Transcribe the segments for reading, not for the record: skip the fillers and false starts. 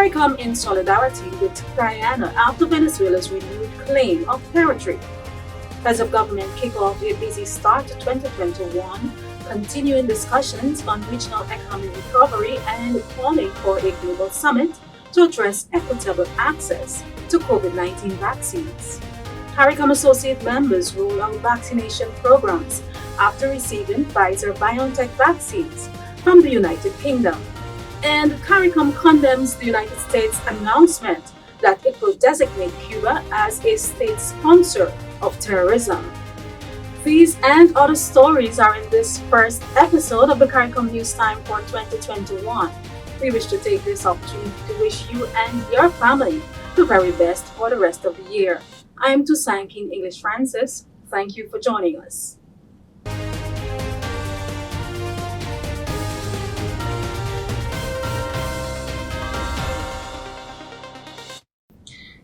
CARICOM in solidarity with Guyana after Venezuela's renewed claim of territory. Heads of government kick off a busy start to 2021, continuing discussions on regional economic recovery and calling for a global summit to address equitable access to COVID-19 vaccines. CARICOM associate members roll out vaccination programs after receiving Pfizer-BioNTech vaccines from the United Kingdom. And CARICOM condemns the United States' announcement that it will designate Cuba as a state sponsor of terrorism. These and other stories are in this first episode of the CARICOM News Time for 2021. We wish to take this opportunity to wish you and your family the very best for the rest of the year. I am Tusankin English Francis. Thank you for joining us.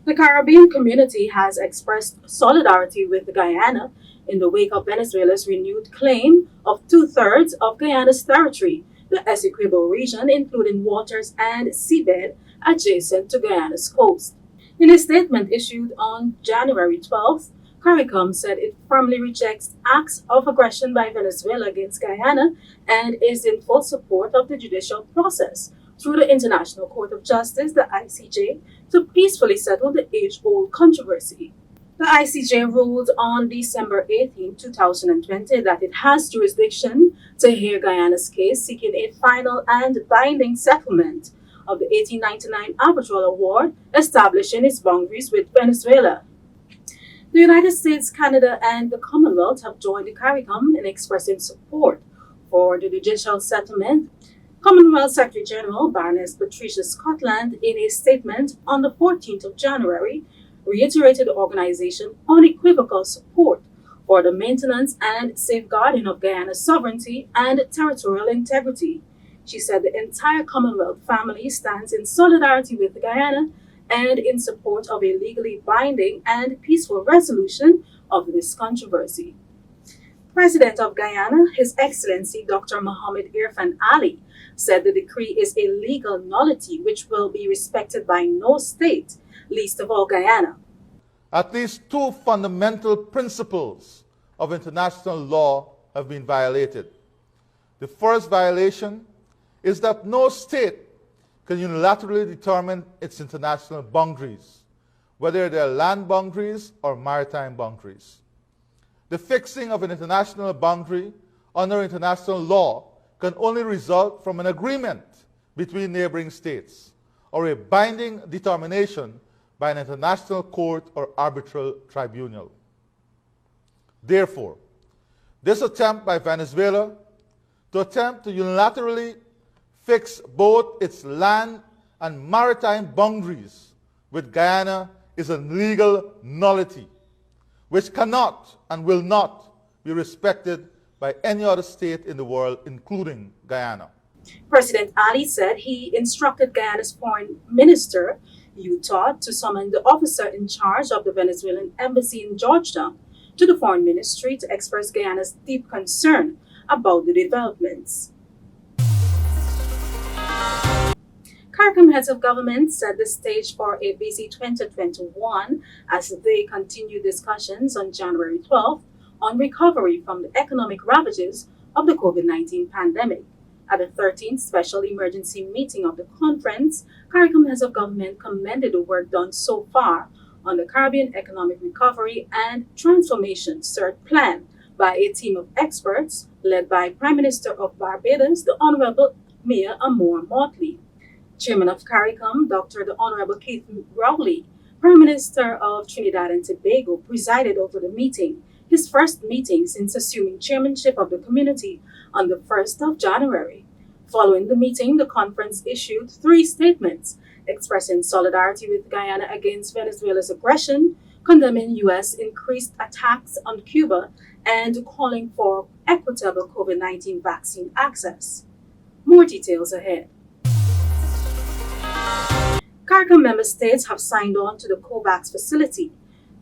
The Caribbean community has expressed solidarity with Guyana in the wake of Venezuela's renewed claim of two-thirds of Guyana's territory, the Essequibo region, including waters and seabed adjacent to Guyana's coast. In a statement issued on January 12th, CARICOM said it firmly rejects acts of aggression by Venezuela against Guyana and is in full support of the judicial process through the International Court of Justice, the ICJ, to peacefully settle the age-old controversy. The ICJ ruled on December 18, 2020 that it has jurisdiction to hear Guyana's case seeking a final and binding settlement of the 1899 arbitral award establishing its boundaries with Venezuela. The United States, Canada, and the Commonwealth have joined the CARICOM in expressing support for the judicial settlement. Commonwealth Secretary General Baroness Patricia Scotland, in a statement on the 14th of January, reiterated the organization's unequivocal support for the maintenance and safeguarding of Guyana's sovereignty and territorial integrity. She said the entire Commonwealth family stands in solidarity with Guyana and in support of a legally binding and peaceful resolution of this controversy. President of Guyana, His Excellency Dr. Mohammed Irfan Ali, said the decree is a legal nullity which will be respected by no state, least of all Guyana. At least two fundamental principles of international law have been violated. The first violation is that no state can unilaterally determine its international boundaries, whether they are land boundaries or maritime boundaries. The fixing of an international boundary under international law can only result from an agreement between neighboring states or a binding determination by an international court or arbitral tribunal. Therefore, this attempt by Venezuela to unilaterally fix both its land and maritime boundaries with Guyana is a legal nullity, which cannot and will not be respected by any other state in the world, including Guyana. President Ali said he instructed Guyana's foreign minister, Utah, to summon the officer in charge of the Venezuelan embassy in Georgetown to the foreign ministry to express Guyana's deep concern about the developments. CARICOM heads of government set the stage for a busy 2021 as they continue discussions on January 12th on recovery from the economic ravages of the COVID-19 pandemic. At the 13th Special Emergency Meeting of the conference, CARICOM heads of government commended the work done so far on the Caribbean Economic Recovery and Transformation CERT plan by a team of experts led by Prime Minister of Barbados, the Honorable Mia Amor Motley. Chairman of CARICOM, Dr. the Honorable Keith Rowley, Prime Minister of Trinidad and Tobago, presided over the meeting, his first meeting since assuming chairmanship of the community on the 1st of January. Following the meeting, the conference issued 3 statements expressing solidarity with Guyana against Venezuela's aggression, condemning U.S. increased attacks on Cuba, and calling for equitable COVID-19 vaccine access. More details ahead. CARICOM member states have signed on to the COVAX facility,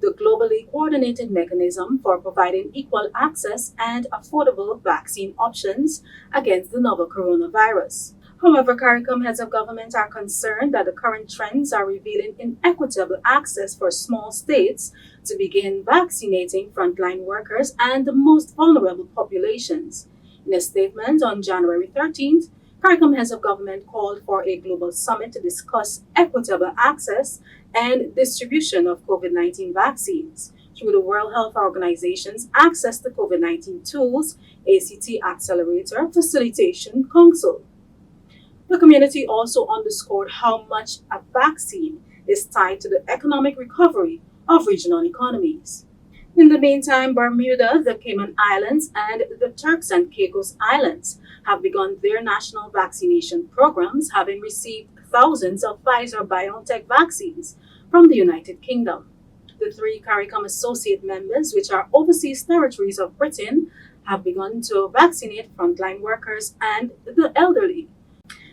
the globally coordinated mechanism for providing equal access and affordable vaccine options against the novel coronavirus. However, CARICOM heads of government are concerned that the current trends are revealing inequitable access for small states to begin vaccinating frontline workers and the most vulnerable populations. In a statement on January 13th, CARICOM heads of government called for a global summit to discuss equitable access and distribution of COVID-19 vaccines through the World Health Organization's Access to COVID-19 Tools ACT Accelerator Facilitation Council. The community also underscored how much a vaccine is tied to the economic recovery of regional economies. In the meantime, Bermuda, the Cayman Islands, and the Turks and Caicos Islands have begun their national vaccination programs, having received thousands of Pfizer-BioNTech vaccines from the United Kingdom. The three CARICOM associate members, which are overseas territories of Britain, have begun to vaccinate frontline workers and the elderly.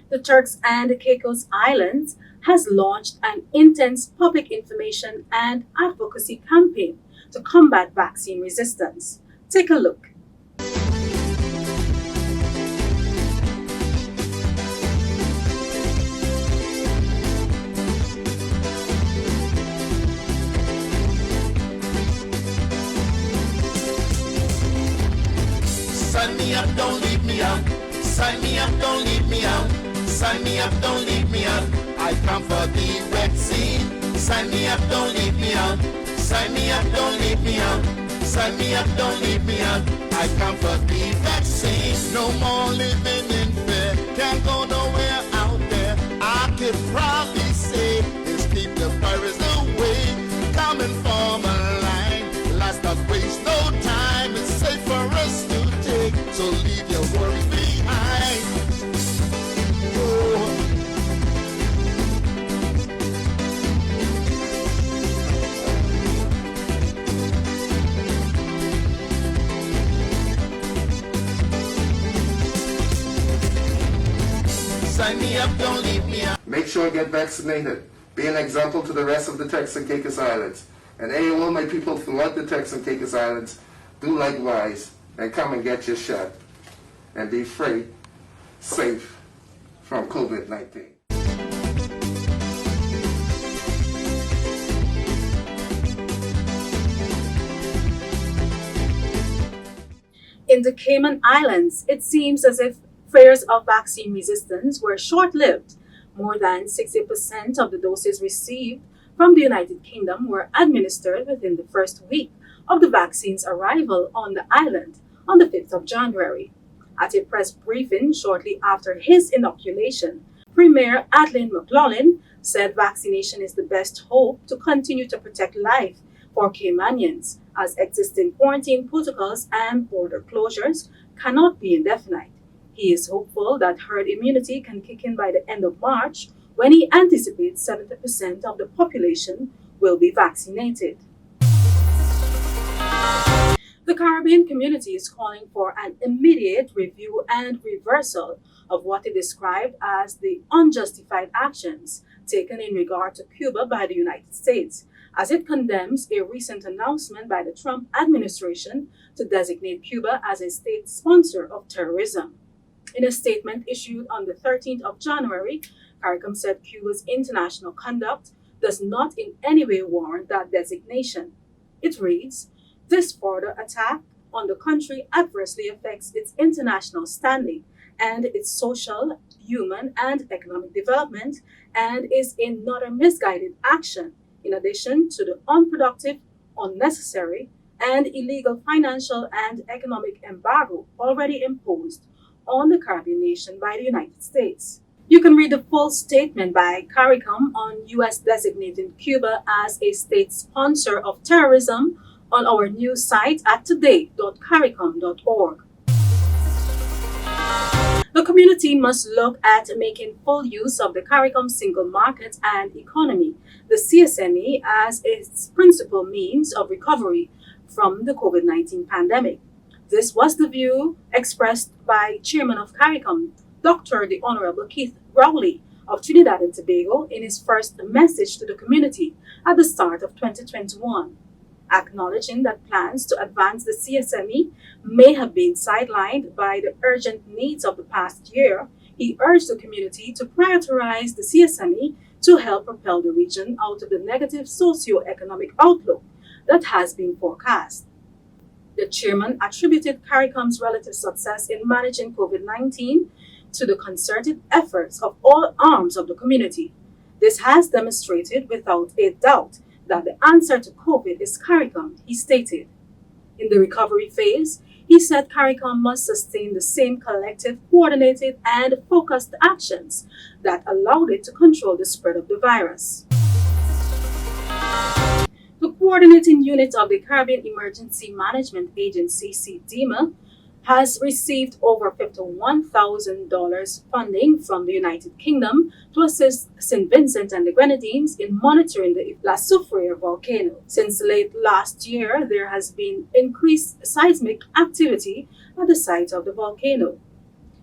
The Turks and Caicos Islands has launched an intense public information and advocacy campaign to combat vaccine resistance. Take a look. Sign me up, don't leave me out. Sign me up, don't leave me out. Sign me up, don't leave me out. I come for the vaccine. Sign me up, don't leave me out. Sign me up, don't leave me out. Sign me up, don't leave me out. I come for the vaccine. No more living in fear. Can't go nowhere out there. I could probably say is keep the virus away. Come and form a line. Let's not waste no time. It's safe for us to take. So leave your worries behind. Oh. Sign me up, don't leave me out. Make sure you get vaccinated. Be an example to the rest of the Turks and Caicos Islands. And all my people throughout the Turks and Caicos Islands, do likewise and come and get your shot and be free, safe from COVID-19. In the Cayman Islands, it seems as if fears of vaccine resistance were short-lived. More than 60% of the doses received from the United Kingdom were administered within the first week of the vaccine's arrival on the island on the 5th of January. At a press briefing shortly after his inoculation, Premier Adlin McLaughlin said vaccination is the best hope to continue to protect life for Caymanians, as existing quarantine protocols and border closures cannot be indefinite. He is hopeful that herd immunity can kick in by the end of March, when he anticipates 70% of the population will be vaccinated. The Caribbean community is calling for an immediate review and reversal of what it described as the unjustified actions taken in regard to Cuba by the United States, as it condemns a recent announcement by the Trump administration to designate Cuba as a state sponsor of terrorism. In a statement issued on the 13th of January, CARICOM said Cuba's international conduct does not in any way warrant that designation. It reads, "This further attack on the country adversely affects its international standing and its social, human, and economic development, and is another misguided action, in addition to the unproductive, unnecessary, and illegal financial and economic embargo already imposed on the Caribbean nation by the United States." You can read the full statement by CARICOM on U.S. designating Cuba as a state sponsor of terrorism on our news site at today.caricom.org. The community must look at making full use of the CARICOM single market and economy, the CSME, as its principal means of recovery from the COVID-19 pandemic. This was the view expressed by Chairman of CARICOM, Dr. the Honorable Keith Rowley of Trinidad and Tobago, in his first message to the community at the start of 2021. Acknowledging that plans to advance the CSME may have been sidelined by the urgent needs of the past year, He urged the community to prioritize the CSME to help propel the region out of the negative socio-economic outlook that has been forecast. The chairman attributed CARICOM's relative success in managing COVID-19 to the concerted efforts of all arms of the community. This has demonstrated without a doubt that the answer to COVID is CARICOM, he stated. In the recovery phase, he said CARICOM must sustain the same collective, coordinated, and focused actions that allowed it to control the spread of the virus. The coordinating unit of the Caribbean Emergency Management Agency, CDEMA, has received over $51,000 funding from the United Kingdom to assist St. Vincent and the Grenadines in monitoring the SOUFRIÈRE volcano. Since late last year, there has been increased seismic activity at the site of the volcano.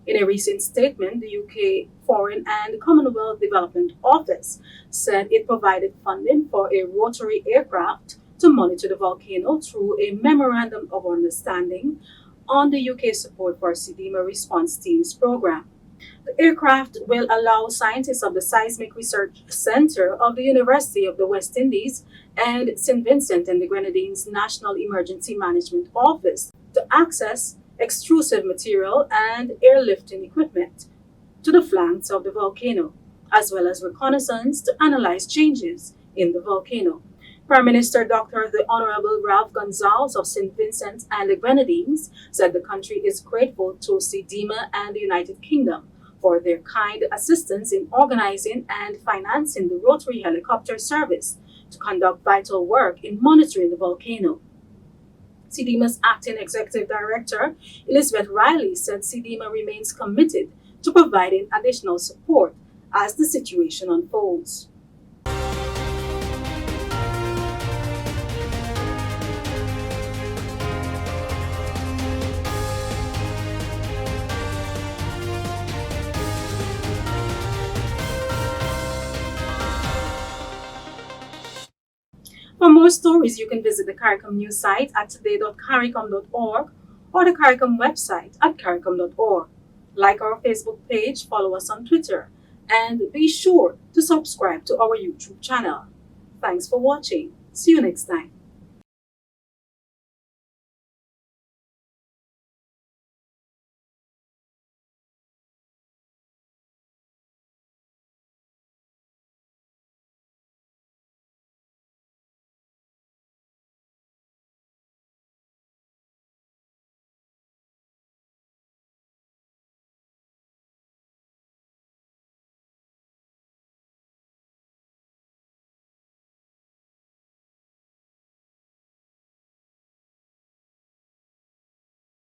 In a recent statement, the UK Foreign and Commonwealth Development Office said it provided funding for a rotary aircraft to monitor the volcano through a Memorandum of Understanding on the UK support for CDEMA Response Teams program. The aircraft will allow scientists of the Seismic Research Center of the University of the West Indies and St. Vincent and the Grenadines National Emergency Management Office to access extrusive material and airlifting equipment to the flanks of the volcano, as well as reconnaissance to analyze changes in the volcano. Prime Minister Dr. the Honorable Ralph Gonsalves of St. Vincent and the Grenadines said the country is grateful to CDEMA and the United Kingdom for their kind assistance in organizing and financing the rotary helicopter service to conduct vital work in monitoring the volcano. CDEMA's acting executive director, Elizabeth Riley, said CDEMA remains committed to providing additional support as the situation unfolds. For more stories, you can visit the CARICOM news site at today.caricom.org or the CARICOM website at caricom.org. Like our Facebook page, follow us on Twitter, and be sure to subscribe to our YouTube channel. Thanks for watching. See you next time.